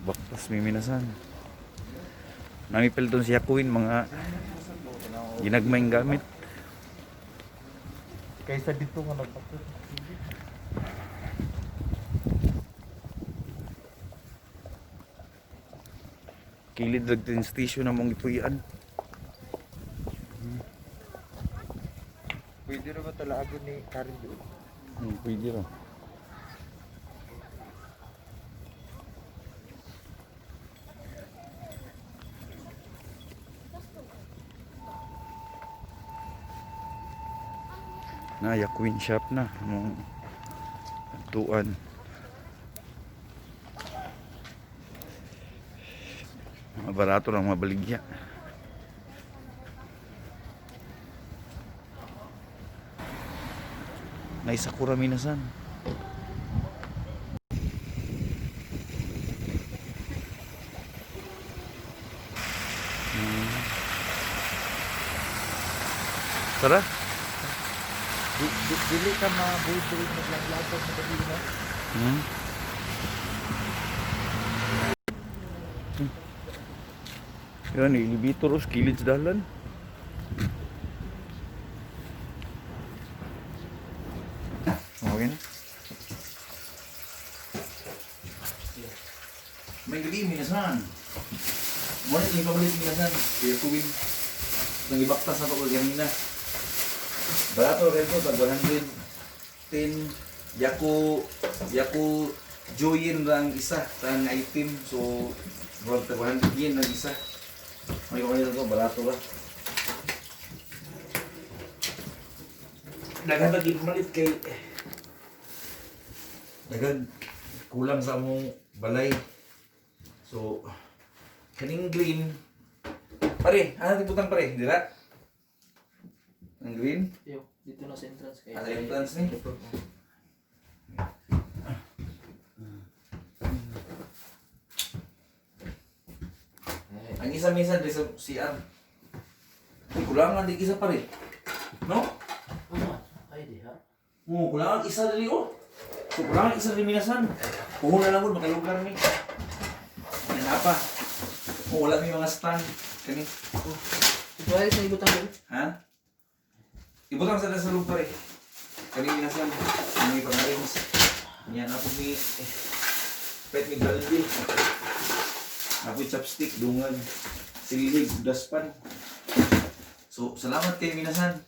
Baktas may minasan. Namipil doon siya kuwin mga ginagmayng gamit. Kaysa dito nga nagpapit. Kilid lang station na mong ipuyan. Pwede rin ba talaga ni Karin doon? Pwede rin. Naya Queen Shop na mong tuan. Mga barato lang mabaligya. Na Sakura minasan. Tara. Dili ka mabudoy naglaglapan sa gabi na. Yan, elevator o kilid sa dalan. Okay na. May gabi, minasan. Muna yung pabalik minasan. Kaya kuwin. Nang ibaktas na ito ko ganina. Barato rin ito, tag 110 Yaku Joyin lang isa tang item. So, tag 100 yen lang isa. May kumain ito, barato ba? Daghan lagi pumalit kay daghan kulang sa among balay. So, kaning green pare, ano tibutang pare, dira? Ang green? Yo, dito na sa entrance kayo. Ano yung entrance ni? Ang isa minsan di sa CR. Ay, kulangan di isa pare. No? Ay, di ha? Oo, kulangan isa dali oh. So, kulangan isa dali minasan. Puhon na lang mo, makalugar ni. Yan apa? Oh, wala may mga stand. Kani. Ito ay sa ibutang doon. Ha? Ibutang sa lugar eh. Kani minasan. May pang-arrange. Yan ako may pet may galbi. Ako chopstick, dungan, silig, daspan. So, salamat kay minasan.